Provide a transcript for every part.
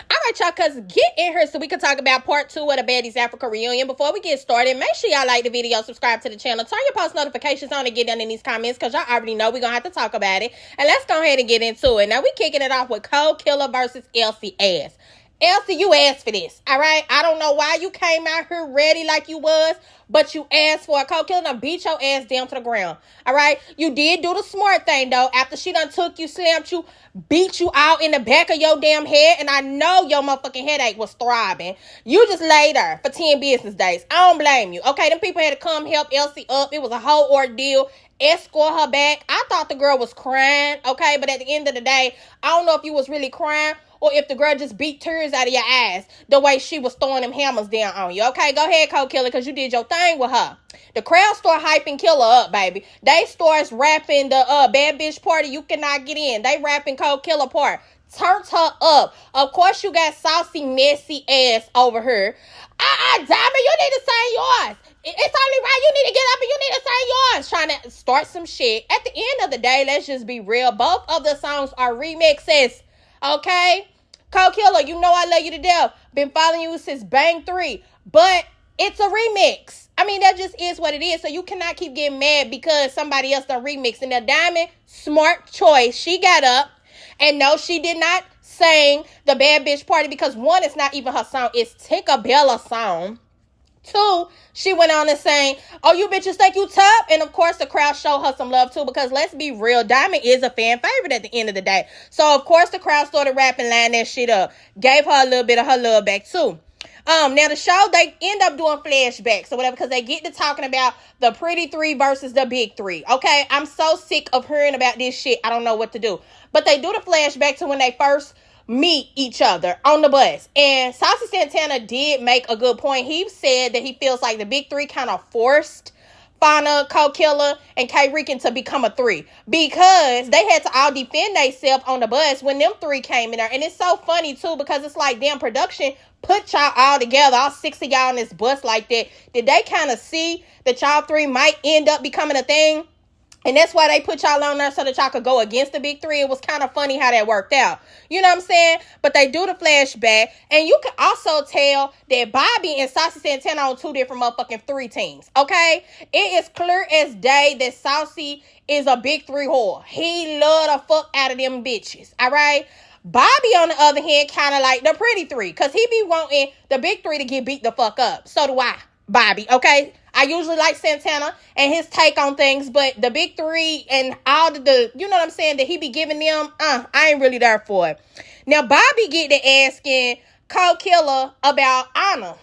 All right, y'all, cuz get in here so we can talk about part 2 of the Baddies Africa reunion. Before we get started, make sure y'all like the video, subscribe to the channel, turn your post notifications on, and get down in these comments because y'all already know we're going to have to talk about it. And let's go ahead and get into it. Now, we kicking it off with Kold Killa versus Elsie ass. Elsie, you asked for this, all right? I don't know why you came out here ready like you was, but you asked for it. Kold Killa done beat your ass down to the ground, all right? You did do the smart thing, though. After she done took you, slammed you, beat you out in the back of your damn head, and I know your motherfucking headache was throbbing. You just laid there for 10 business days. I don't blame you, okay? Them people had to come help Elsie up. It was a whole ordeal. Escort her back. I thought the girl was crying, okay? But at the end of the day, I don't know if you was really crying or if the girl just beat tears out of your eyes the way she was throwing them hammers down on you. Okay, go ahead, Kold Killa, because you did your thing with her. The crowd start hyping Killa up, baby. They starts rapping the bad bitch party you cannot get in. They rapping Kold Killa part. Turns her up. Of course, you got saucy, messy ass over here. Diamond, you need to say yours. It's only right you need to get up and you need to say yours. Trying to start some shit. At the end of the day, let's just be real. Both of the songs are remixes. Okay? Kold Killa, you know I love you to death. Been following you since Bang 3. But it's a remix. I mean, that just is what it is. So you cannot keep getting mad because somebody else done remix. And now Diamond, smart choice. She got up. And no, she did not sing the bad bitch party because one, it's not even her song. It's Tinkerbella's song. 2, she went on and sang, oh, you bitches think you tough? And of course, the crowd showed her some love too because let's be real, Diamond is a fan favorite at the end of the day. So of course, the crowd started rapping, lining that shit up. Gave her a little bit of her love back too. Now the show, they end up doing flashbacks or whatever because they get to talking about the pretty 3 versus the big 3. Okay, I'm so sick of hearing about this shit. I don't know what to do. But they do the flashback to when they first meet each other on the bus. And Saucy Santana did make a good point. He said that he feels like the big 3 kind of forced Fania, Kold Killa, and Kayrican to become a 3 because they had to all defend themselves on the bus when them 3 came in there. And it's so funny too because it's like damn production put y'all all together, all 6 of y'all on this bus like that. Did they kind of see that y'all 3 might end up becoming a thing? And that's why they put y'all on there so that y'all could go against the big 3. It was kind of funny how that worked out. You know what I'm saying? But they do the flashback. And you can also tell that Bobby and Saucy Santana on 2 different motherfucking 3 teams. Okay? It is clear as day that Saucy is a big 3 whore. He love the fuck out of them bitches. All right? Bobby, on the other hand, kind of like the pretty 3. Because he be wanting the big 3 to get beat the fuck up. So do I, Bobby. Okay? I usually like Santana and his take on things, but the big 3 and all the you know what I'm saying, that he be giving them, I ain't really there for it. Now, Bobby get to asking Kold Killa about Anna,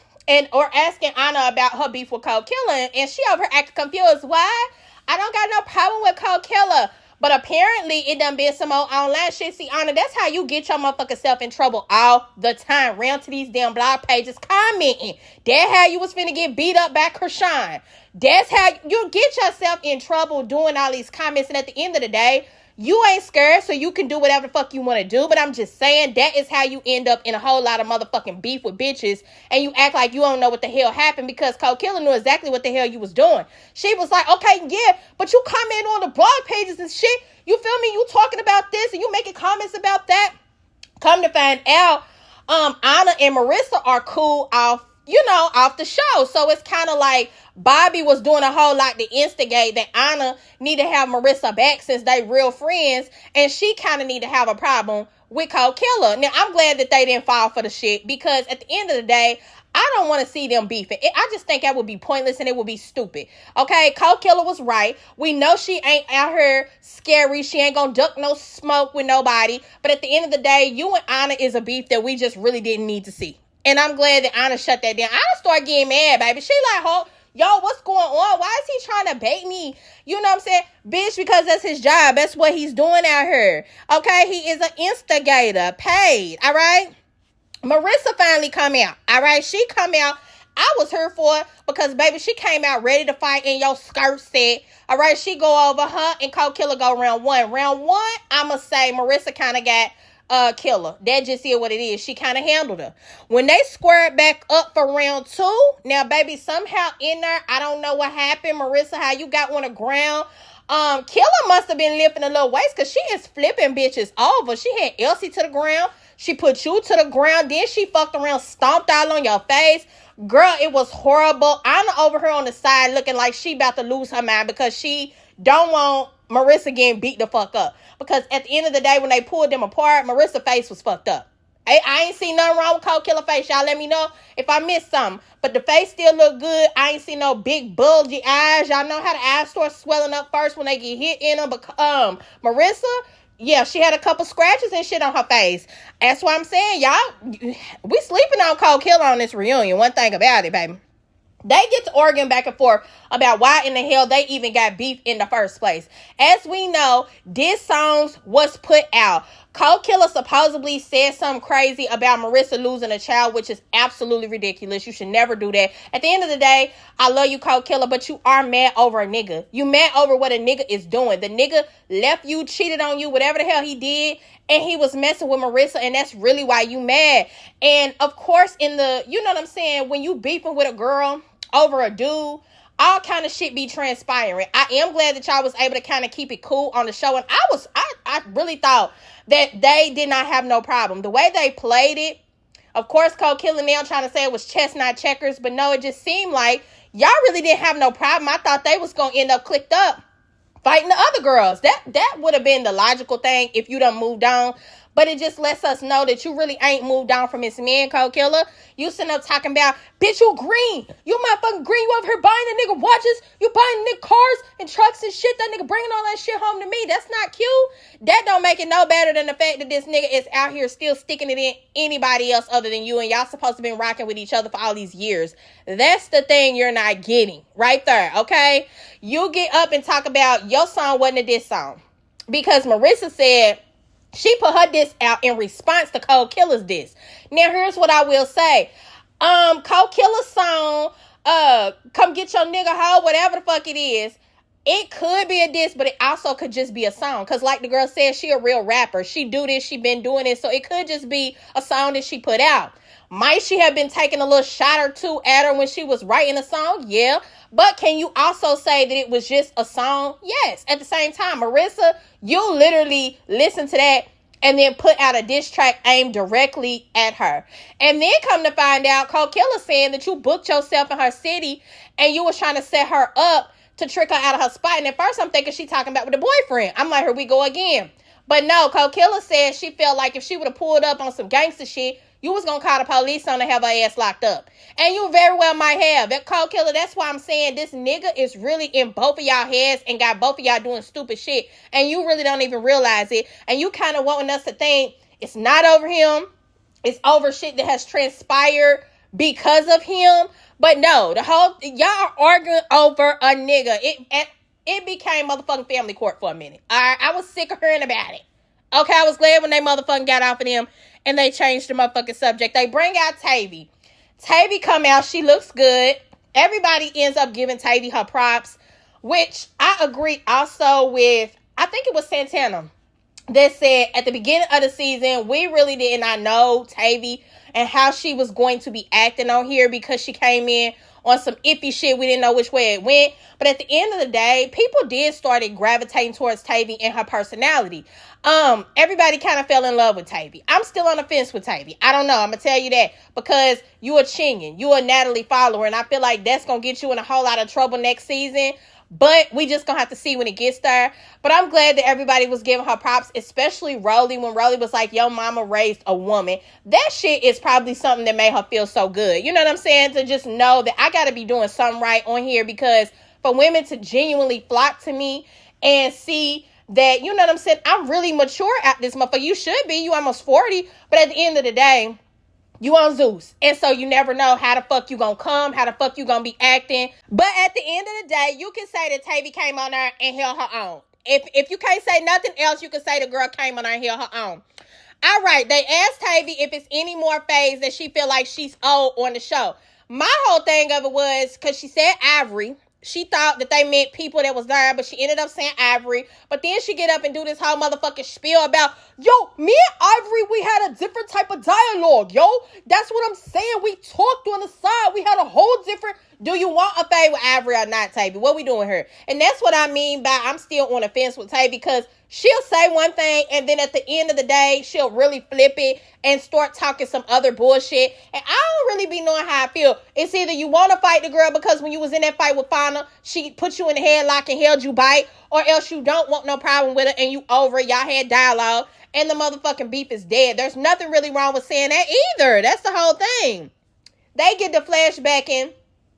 or asking Anna about her beef with Kold Killa, and she over acting confused. Why? I don't got no problem with Kold Killa. But apparently, it done been some old online shit. See, Anna, that's how you get your motherfucking self in trouble all the time. Round to these damn blog pages commenting. That's how you was finna get beat up by Krishan. That's how you get yourself in trouble doing all these comments. And at the end of the day, you ain't scared, so you can do whatever the fuck you want to do. But I'm just saying, that is how you end up in a whole lot of motherfucking beef with bitches. And you act like you don't know what the hell happened because Kold Killa knew exactly what the hell you was doing. She was like, okay, yeah, but you comment on the blog pages and shit. You feel me? You talking about this and you making comments about that. Come to find out, Anna and Marissa are cool off the show. So it's kind of like Bobby was doing a whole lot to instigate that Anna need to have Marissa back since they real friends, and she kind of need to have a problem with Kold Killa. Now, I'm glad that they didn't fall for the shit because at the end of the day, I don't want to see them beefing. I just think that would be pointless and it would be stupid. Okay, Kold Killa was right. We know she ain't out here scary. She ain't gonna duck no smoke with nobody. But at the end of the day, you and Anna is a beef that we just really didn't need to see. And I'm glad that Anna shut that down. Anna started getting mad, baby. She like, oh, yo, what's going on? Why is he trying to bait me? You know what I'm saying? Bitch, because that's his job. That's what he's doing out here. Okay? He is an instigator. Paid. All right? Marissa finally come out. All right? She come out. I was here for it because, baby, she came out ready to fight in your skirt set. All right? She go over her and Kold Killa go round 1. Round 1, I'ma say Marissa kind of got Killa. That just is what it is. She kind of handled her. When they squared back up for round 2, now, baby, somehow in there, I don't know what happened. Marissa, how you got on the ground. Killa must have been lifting a little waist because she is flipping bitches over. She had Elsie to the ground. She put you to the ground. Then she fucked around, stomped all on your face. Girl, it was horrible. I'm over her on the side looking like she about to lose her mind because she don't want Marissa getting beat the fuck up. Because at the end of the day, when they pulled them apart, Marissa's face was fucked up. I ain't seen nothing wrong with Kold Killa face. Y'all let me know if I missed something. But the face still look good. I ain't seen no big bulgy eyes. Y'all know how the eyes start swelling up first when they get hit in them. But Marissa, yeah, she had a couple scratches and shit on her face. That's what I'm saying, y'all. We sleeping on Kold Killa on this reunion. One thing about it, baby. They get to arguing back and forth about why in the hell they even got beef in the first place. As we know, this song was put out. Kold Killa supposedly said something crazy about Marissa losing a child, which is absolutely ridiculous. You should never do that. At the end of the day, I love you, Kold Killa, but you are mad over a nigga. You mad over what a nigga is doing. The nigga left you, cheated on you, whatever the hell he did, and he was messing with Marissa, and that's really why you mad. And of course, you know what I'm saying, when you beefing with a girl over a dude, all kind of shit be transpiring. I am glad that y'all was able to kind of keep it cool on the show, and I really thought that they did not have no problem. The way they played it, of course, Kold Killa now trying to say it was chess, not checkers, but no, it just seemed like y'all really didn't have no problem. I thought they was going to end up clicked up fighting the other girls. That would have been the logical thing if you done moved on. But it just lets us know that you really ain't moved on from his man, Kold Killa. You sitting up talking about, bitch, you green. You motherfucking green. You over here buying the nigga watches. You buying nigga cars and trucks and shit. That nigga bringing all that shit home to me. That's not cute. That don't make it no better than the fact that this nigga is out here still sticking it in anybody else other than you. And y'all supposed to been rocking with each other for all these years. That's the thing you're not getting right there, okay? You get up and talk about your song wasn't a diss song. Because Marissa said she put her diss out in response to Kold Killa's diss. Now, here's what I will say. Kold Killa's song, come get your nigga hoe, whatever the fuck it is, it could be a diss, but it also could just be a song. Because like the girl said, she a real rapper. She do this, she been doing it, so it could just be a song that she put out. Might she have been taking a little shot or two at her when she was writing a song? Yeah. But can you also say that it was just a song? Yes. At the same time, Marissa, you literally listen to that and then put out a diss track aimed directly at her. And then come to find out, Kold Killa saying that you booked yourself in her city and you was trying to set her up to trick her out of her spot. And at first I'm thinking she talking about with the boyfriend. I'm like, here we go again. But no, Kold Killa said she felt like if she would have pulled up on some gangster shit, you was going to call the police on to have her ass locked up. And you very well might have. That Kold Killa, that's why I'm saying this nigga is really in both of y'all heads and got both of y'all doing stupid shit. And you really don't even realize it. And you kind of wanting us to think it's not over him. It's over shit that has transpired because of him. But no, y'all are arguing over a nigga. It became motherfucking family court for a minute. All right, I was sick of hearing about it. Okay, I was glad when they motherfucking got off of them and they changed the motherfucking subject. They bring out Tavy. Tavy come out. She looks good. Everybody ends up giving Tavy her props, which I agree also with, I think it was Santana, that said at the beginning of the season, we really did not know Tavy and how she was going to be acting on here because she came in on some iffy shit. We didn't know which way it went. But at the end of the day, people did started gravitating towards Tavy and her personality. Everybody kind of fell in love with Tavy. I'm still on the fence with Tavy. I don't know. I'm going to tell you that because you a Chingan. You a Natalie follower. And I feel like that's going to get you in a whole lot of trouble next season. But we just going to have to see when it gets there. But I'm glad that everybody was giving her props, especially Rollie, when Rollie was like, yo, mama raised a woman. That shit is probably something that made her feel so good. You know what I'm saying? To just know that I got to be doing something right on here, because for women to genuinely flock to me and see that, you know what I'm saying, I'm really mature at this motherfucker. You should be. You almost 40. But at the end of the day, you on Zeus. And so you never know how the fuck you gonna come, how the fuck you gonna be acting. But at the end of the day, you can say that Tavy came on there and held her own. If you can't say nothing else, you can say the girl came on there and held her own. All right, they asked Tavy if it's any more phase that she feel like she's owed on the show. My whole thing of it was, because she said Ivory, she thought that they meant people that was there, but she ended up saying Ivory. But then she get up and do this whole motherfucking spiel about, yo, me and Ivory, we had a different type of dialogue, yo. That's what I'm saying. We talked on the side. We had a whole different Do you want a fade with Ivory or not, Tavy? What we doing here? And that's what I mean by I'm still on the fence with Tavy, because she'll say one thing and then at the end of the day, she'll really flip it and start talking some other bullshit. And I don't really be knowing how I feel. It's either you want to fight the girl because when you was in that fight with Fana, she put you in the headlock and held you bite, or else you don't want no problem with her and you over it. Y'all had dialogue and the motherfucking beef is dead. There's nothing really wrong with saying that either. That's the whole thing. They get the flashback in,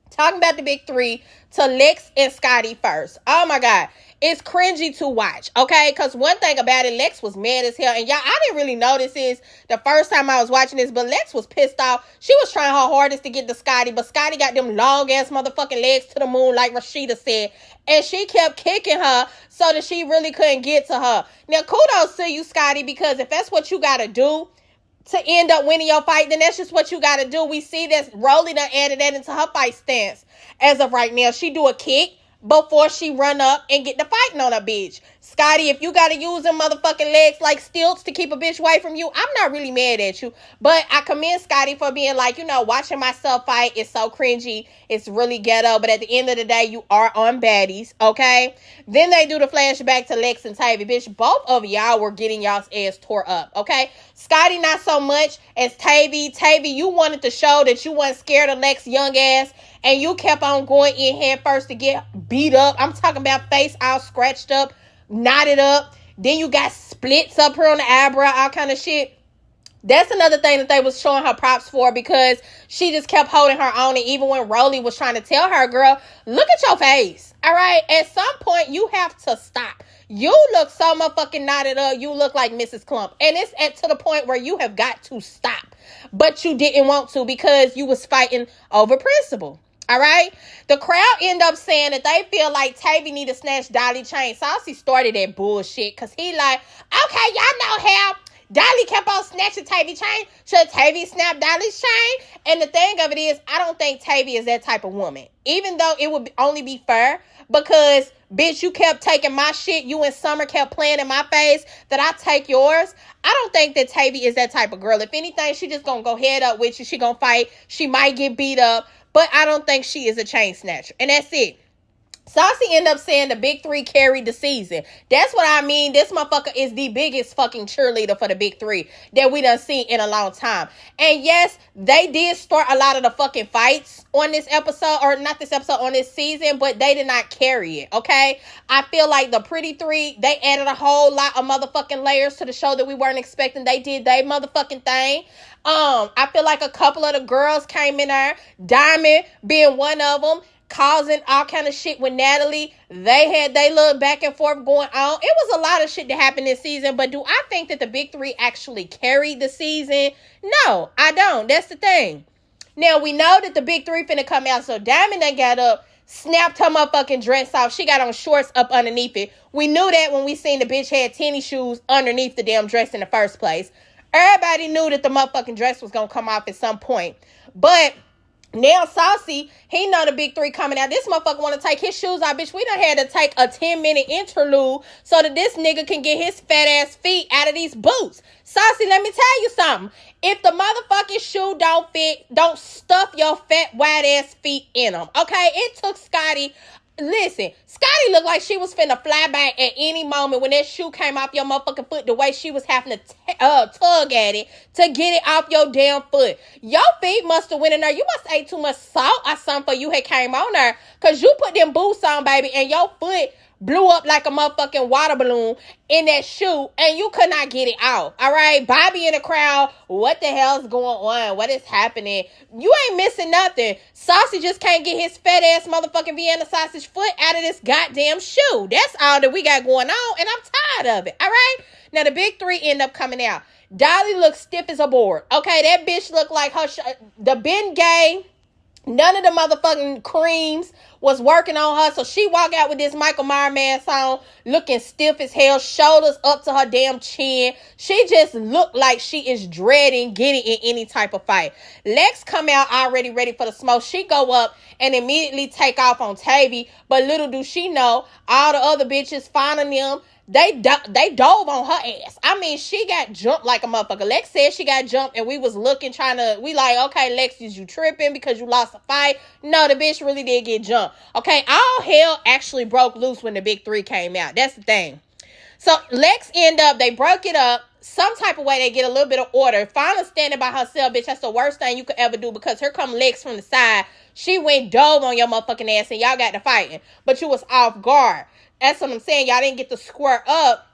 talking about the big three, to Lex and Scotty first. Oh my God. It's cringy to watch, okay? Because one thing about it, Lex was mad as hell. And y'all, I didn't really notice this the first time I was watching this, but Lex was pissed off. She was trying her hardest to get to Scotty, but Scotty got them long-ass motherfucking legs to the moon, like Rashida said. And she kept kicking her so that she really couldn't get to her. Now, kudos to you, Scotty, because if that's what you got to do to end up winning your fight, then that's just what you got to do. We see that Rollie done added that into her fight stance as of right now. She do a kick before she run up and get the fighting on a bitch. Scotty, if you got to use them motherfucking legs like stilts to keep a bitch away from you, I'm not really mad at you. But I commend Scotty for being like, watching myself fight is so cringy. It's really ghetto. But at the end of the day, you are on Baddies, okay? Then they do the flashback to Lex and Tavy. Bitch, both of y'all were getting y'all's ass tore up, okay? Scotty, not so much as Tavy. Tavy, you wanted to show that you weren't scared of Lex young ass, and you kept on going in hand first to get beat up. I'm talking about face all scratched up, knotted up. Then you got splits up here on the eyebrow, all kind of shit. That's another thing that they was showing her props for, because she just kept holding her own. And even when Rollie was trying to tell her, girl, look at your face. All right. At some point, you have to stop. You look so motherfucking knotted up. You look like Mrs. Clump. And it's to the point where you have got to stop. But you didn't want to because you was fighting over principle. All right. The crowd end up saying that they feel like Tavy need to snatch Dolly chain. Saucy started that bullshit because he like, okay, y'all know how Dolly kept on snatching Tavy chain. Should Tavy snap Dolly's chain? And the thing of it is, I don't think Tavy is that type of woman. Even though it would only be fair because, bitch, you kept taking my shit. You and Summer kept playing in my face that I take yours. I don't think that Tavy is that type of girl. If anything, she just gonna go head up with you. She gonna fight. She might get beat up. But I don't think she is a chain snatcher. And that's it. Saucy ended up saying the big three carried the season. That's what I mean. This motherfucker is the biggest fucking cheerleader for the big three that we done seen in a long time. And yes, they did start a lot of the fucking fights on this episode, or not this episode, on this season, but they did not carry it, okay? I feel like the pretty three, they added a whole lot of motherfucking layers to the show that we weren't expecting. They did their motherfucking thing. I feel like a couple of the girls came in there, Diamond being one of them, causing all kind of shit with Natalie. They had they little back and forth going on. It was a lot of shit that happened this season, but do I think that the big three actually carried the season? No, I don't. That's the thing. Now, we know that the big three finna come out, so Diamond done got up, snapped her motherfucking dress off. She got on shorts up underneath it. We knew that when we seen the bitch had tennis shoes underneath the damn dress in the first place. Everybody knew that the motherfucking dress was gonna come off at some point. But now Saucy, he know the big three coming out. This motherfucker want to take his shoes off. Bitch, we done had to take a 10-minute interlude so that this nigga can get his fat ass feet out of these boots. Saucy, let me tell you something. If the motherfucking shoe don't fit, don't stuff your fat white ass feet in them. Okay? It took Scotty. Listen, Scotty looked like she was finna fly back at any moment when that shoe came off your motherfucking foot, the way she was having to tug at it to get it off your damn foot. Your feet must have went in there. You must have ate too much salt or something for you had came on there, because you put them boots on, baby, and your foot blew up like a motherfucking water balloon in that shoe, and you could not get it out. All right? Bobby in the crowd, what the hell's going on? What is happening? You ain't missing nothing. Saucy just can't get his fat ass motherfucking Vienna sausage foot out of this goddamn shoe. That's all that we got going on, and I'm tired of it. All right? Now, the big three end up coming out. Dolly looks stiff as a board. Okay? That bitch looked like her the Ben Gay. None of the motherfucking creams was working on her, so she walked out with this Michael Myers mask on, looking stiff as hell, shoulders up to her damn chin. She just looked like she is dreading getting in any type of fight. Lex come out already ready for the smoke. She go up and immediately take off on Tavy, but little do she know, all the other bitches finding them, They dove on her ass. I mean, she got jumped like a motherfucker. Lex said she got jumped, and we was looking, we like, okay, Lex, is you tripping because you lost a fight? No, the bitch really did get jumped. Okay, all hell actually broke loose when the big three came out. That's the thing. So Lex they broke it up. Some type of way they get a little bit of order. Fana standing by herself, bitch, that's the worst thing you could ever do, because here come Lex from the side. She went dove on your motherfucking ass, and y'all got to fighting. But you was off guard. That's what I'm saying. Y'all didn't get to square up.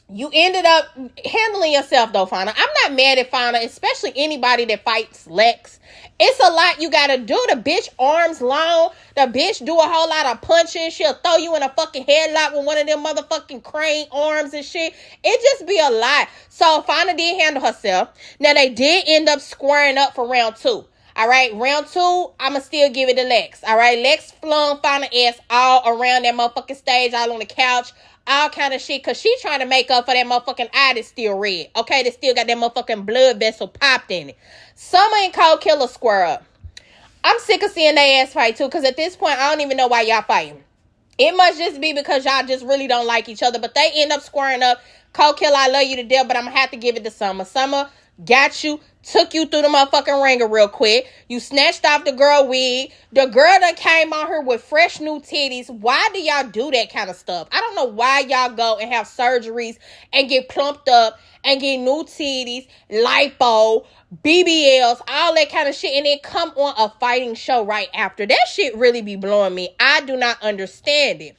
You ended up handling yourself, though, Fana. I'm not mad at Fana, especially anybody that fights Lex. It's a lot you gotta do. The bitch arms long. The bitch do a whole lot of punching. She'll throw you in a fucking headlock with one of them motherfucking crane arms and shit. It just be a lot. So Fana did handle herself. Now, they did end up squaring up for round 2. All right, round 2, I'ma still give it to Lex. All right, Lex flung Fana ass all around that motherfucking stage, all on the couch, all kind of shit, because she trying to make up for that motherfucking eye that's still red. Okay, that still got that motherfucking blood vessel popped in it. Summer and Kold Killa square up. I'm sick of seeing their ass fight too, because at this point, I don't even know why y'all fighting. It must just be because y'all just really don't like each other, but they end up squaring up. Kold Killa, I love you to death, but I'm going to have to give it to Summer. Summer got you, took you through the motherfucking ringer real quick. You snatched off the girl wig. The girl that came on her with fresh new titties. Why do y'all do that kind of stuff? I don't know why y'all go and have surgeries and get plumped up and get new titties, lipo, BBLs, all that kind of shit, and then come on a fighting show right after. That shit really be blowing me. I do not understand it.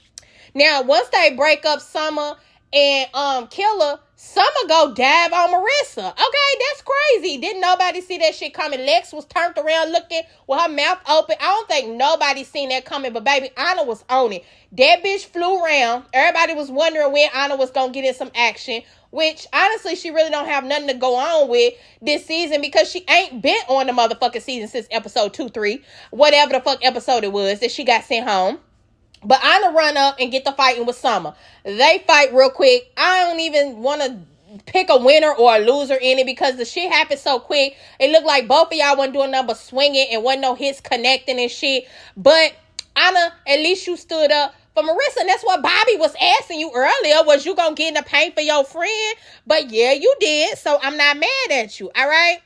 Now, once they break up Summer and Killa, Summer go dive on Marissa. Okay, that's crazy. Didn't nobody see that shit coming? Lex was turned around looking with her mouth open. I don't think nobody seen that coming, but baby, Anna was on it. That bitch flew around. Everybody was wondering when Anna was gonna get in some action, which honestly, she really don't have nothing to go on with this season, because she ain't been on the motherfucking season since episode 2, 3, whatever the fuck episode it was that she got sent home. But Anna run up and get the fighting with Summer. They fight real quick. I don't even want to pick a winner or a loser in it, because the shit happened so quick. It looked like both of y'all wasn't doing nothing but swinging and wasn't no hits connecting and shit. But Anna, at least you stood up for Marissa. And that's what Bobby was asking you earlier. Was you going to get in the paint for your friend? But yeah, you did. So I'm not mad at you. All right.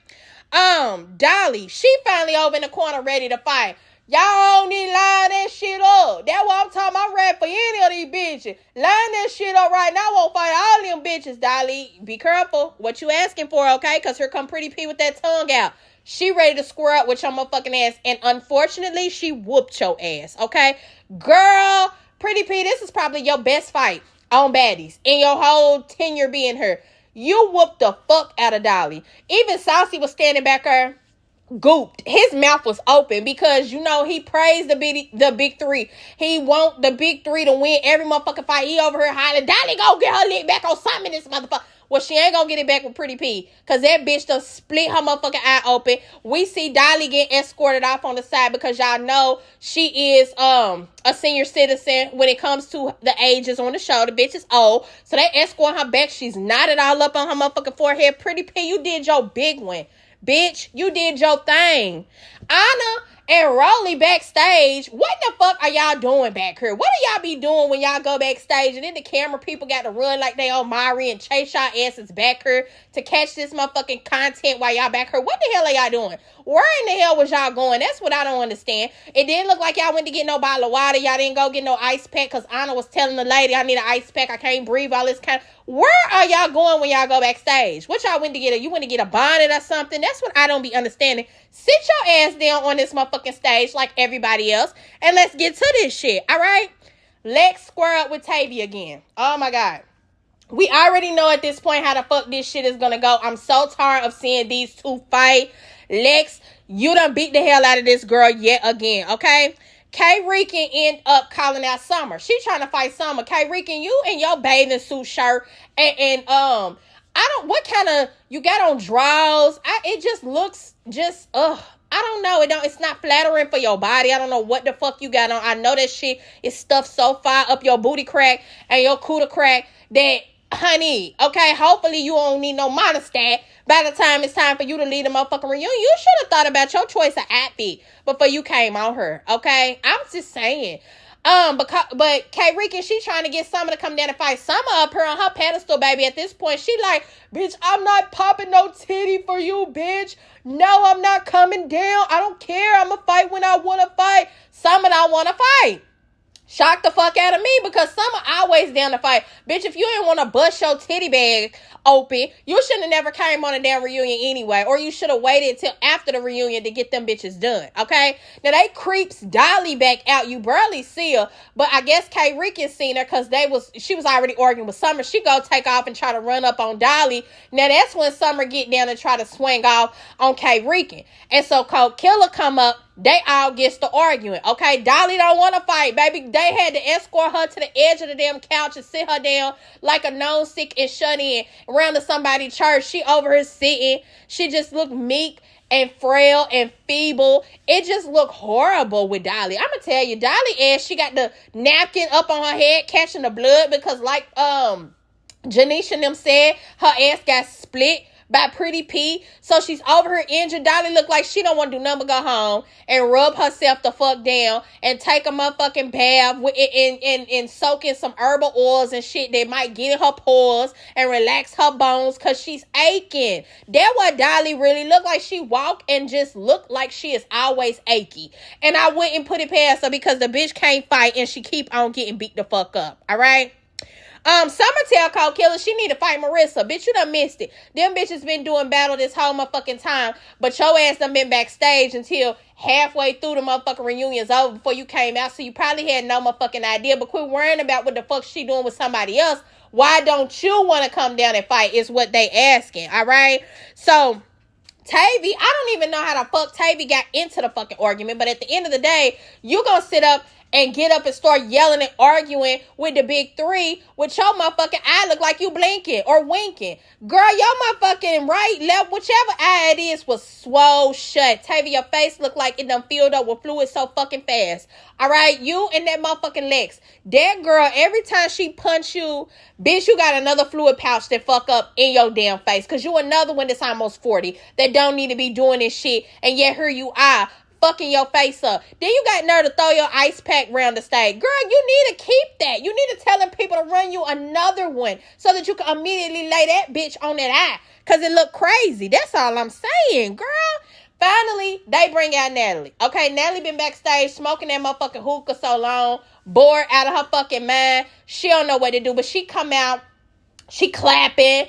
Dolly, she finally over in the corner ready to fight. Y'all need to line that shit up. That's what I'm talking about. I'm ready for any of these bitches. Line that shit up right now. I won't fight all them bitches, Dolly. Be careful what you asking for, okay? Because here come Pretty P with that tongue out. She ready to square up with your motherfucking ass. And unfortunately, she whooped your ass, okay? Girl, Pretty P, this is probably your best fight on Baddies in your whole tenure being here. You whooped the fuck out of Dolly. Even Saucy was standing back there, gooped. His mouth was open because, you know, he praised the big three. He want the big three to win every motherfucking fight. He over here hollering, Dolly, go get her lick back on something in this motherfucker. Well, she ain't gonna get it back with Pretty P, because that bitch done split her motherfucking eye open. We see Dolly get escorted off on the side, because y'all know she is a senior citizen when it comes to the ages on the show. The bitch is old, so they escort her back. She's knotted all up on her motherfucking forehead. Pretty P, you did your big one. Bitch, you did your thing. Anna and Rollie backstage. What the fuck are y'all doing back here? What do y'all be doing when y'all go backstage and then the camera people got to run like they on Mari and chase y'all asses back here to catch this motherfucking content while y'all back here? What the hell are y'all doing? Where in the hell was y'all going? That's what I don't understand. It didn't look like y'all went to get no bottle of water. Y'all didn't go get no ice pack, because Anna was telling the lady, I need an ice pack. I can't breathe, all this kind of... Where are y'all going when y'all go backstage? What y'all went to get? You went to get a bonnet or something? That's what I don't be understanding. Sit your ass down on this motherfucking stage like everybody else, and let's get to this shit, all right? Let's square up with Tavy again. Oh, my God. We already know at this point how the fuck this shit is going to go. I'm so tired of seeing these two fight. Lex, you done beat the hell out of this girl yet again, okay? Kayrican end up calling out Summer. She trying to fight Summer. Kayrican, you in your bathing suit shirt and I don't, what kind of, you got on drawers? It just looks just, I don't know. It's not flattering for your body. I don't know what the fuck you got on. I know that shit is stuffed so far up your booty crack and your cooter crack that, honey, okay, hopefully you don't need no monostat by the time it's time for you to leave the motherfucking reunion. You should have thought about your choice of outfit before you came on her, okay? I'm just saying. But Kayrican, she trying to get Summer to come down and fight. Summer up here on her pedestal, baby. At this point, she like, bitch, I'm not popping no titty for you, bitch. No, I'm not coming down. I don't care. I'm gonna fight when I want to fight. Summer don't want to fight. Shock the fuck out of me because Summer always down to fight. Bitch, if you didn't want to bust your titty bag open, you shouldn't have never came on a damn reunion anyway. Or you should have waited till after the reunion to get them bitches done, okay? Now, they creeps Dolly back out. You barely see her. But I guess Kayrican seen her because she was already arguing with Summer. She go take off and try to run up on Dolly. Now, that's when Summer get down and try to swing off on Kayrican. And so Kold Killa come up. They all gets to arguing, okay? Dolly don't want to fight, baby. They had to escort her to the edge of the damn couch and sit her down like a known sick and shut in around to somebody's church. She over here sitting. She just looked meek and frail and feeble. It just looked horrible with Dolly. I'm going to tell you, Dolly ass, she got the napkin up on her head catching the blood because like Janeisha and them said, her ass got split by Pretty P. So she's over her injured. Dolly look like she don't want to do nothing but go home and rub herself the fuck down and take a motherfucking bath and soak in some herbal oils and shit that might get in her pores and relax her bones because she's aching. That's what Dolly really look like. She walk and just look like she is always achy. And I wouldn't put it past her because the bitch can't fight and she keep on getting beat the fuck up. All right? Summer tell Kold Killa she need to fight Marissa. Bitch, you done missed it. Them bitches been doing battle this whole motherfucking time. But your ass done been backstage until halfway through the motherfucking reunion's over before you came out. So you probably had no motherfucking idea. But quit worrying about what the fuck she doing with somebody else. Why don't you want to come down and fight is what they asking. All right? So Tavy, I don't even know how the fuck Tavy got into the fucking argument. But at the end of the day, you gonna sit up and get up and start yelling and arguing with the big three with your motherfucking eye look like you blinking or winking. Girl, your motherfucking right, left, whichever eye it is was swole shut. Tavy, your face look like it done filled up with fluid so fucking fast. All right, you and that motherfucking Lex. That girl, every time she punch you, bitch, you got another fluid pouch that fuck up in your damn face. Because you another one that's almost 40 that don't need to be doing this shit. And yet here you are, fucking your face up. Then you got nerve to throw your ice pack around the stage. Girl, you need to keep that. You need to tell them people to run you another one so that you can immediately lay that bitch on that eye. Because it look crazy. That's all I'm saying, girl. Finally, they bring out Natalie. Okay, Natalie been backstage smoking that motherfucking hookah so long, bored out of her fucking mind. She don't know what to do, but she come out, she clapping.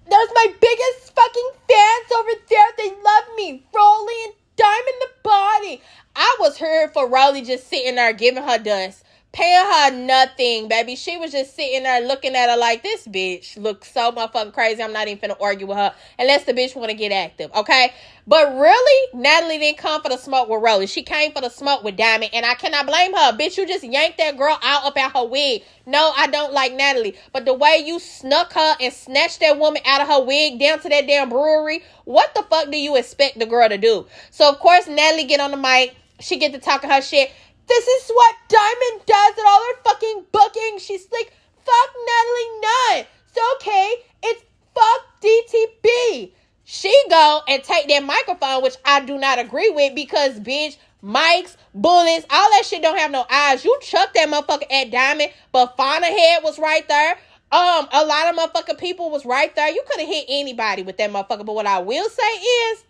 There's my biggest fucking fans over there. They love me. Rollie and Diamond the body. I was here for Rollie just sitting there giving her dust. Paying her nothing, baby. She was just sitting there looking at her like, this bitch looks so motherfucking crazy. I'm not even finna argue with her unless the bitch want to get active, okay? But really, Natalie didn't come for the smoke with Rollie. She came for the smoke with Diamond, and I cannot blame her. Bitch, you just yanked that girl out up out her wig. No, I don't like Natalie. But the way you snuck her and snatched that woman out of her wig down to that damn brewery, what the fuck do you expect the girl to do? So, of course, Natalie get on the mic. She get to talking her shit. This is what Diamond does at all her fucking bookings. She's like, fuck Natalie Nunn. It's okay. It's fuck DTB. She go and take that microphone, which I do not agree with because, bitch, mics, bullets, all that shit don't have no eyes. You chucked that motherfucker at Diamond, but Fana Head was right there. A lot of motherfucking people was right there. You could have hit anybody with that motherfucker. But what I will say is,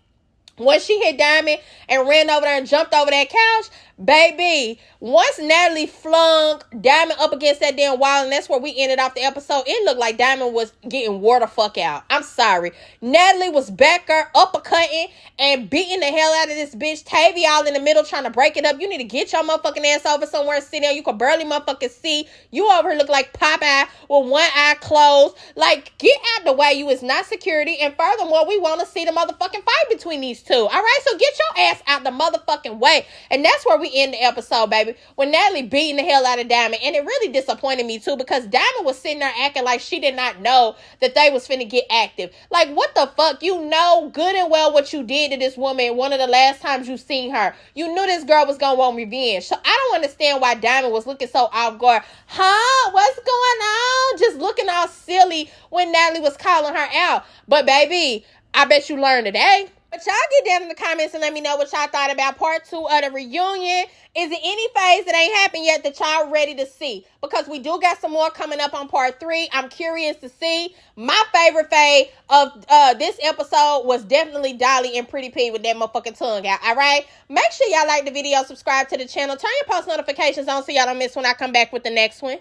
when she hit Diamond and ran over there and jumped over that couch, baby, once Natalie flung Diamond up against that damn wall, and that's where we ended off the episode, it looked like Diamond was getting wore the fuck out. I'm sorry. Natalie was back there uppercutting and beating the hell out of this bitch. Tavy all in the middle trying to break it up. You need to get your motherfucking ass over somewhere and sit down. You can barely motherfucking see. You over here look like Popeye with one eye closed. Like, get out the way. You is not security. And furthermore, we want to see the motherfucking fight between these two. All right? So get your ass out the motherfucking way. And that's where we end the episode, baby. When Natalie beating the hell out of Diamond. And it really disappointed me, too, because Diamond was sitting there acting like she did not know that they was finna get active. Like, what the fuck? You know good and well what you did to this woman one of the last times you seen her. You knew this girl was gonna want revenge. So I don't understand why Diamond was looking so off guard. Huh? What's going on? Just looking all silly when Natalie was calling her out. But, baby, I bet you learned today. But y'all get down in the comments and let me know what y'all thought about part 2 of the reunion. Is it any phase that ain't happened yet that y'all ready to see? Because we do got some more coming up on part 3. I'm curious to see. My favorite phase of this episode was definitely Dolly and Pretty P with that motherfucking tongue out. All right? Make sure y'all like the video, subscribe to the channel, turn your post notifications on so y'all don't miss when I come back with the next one.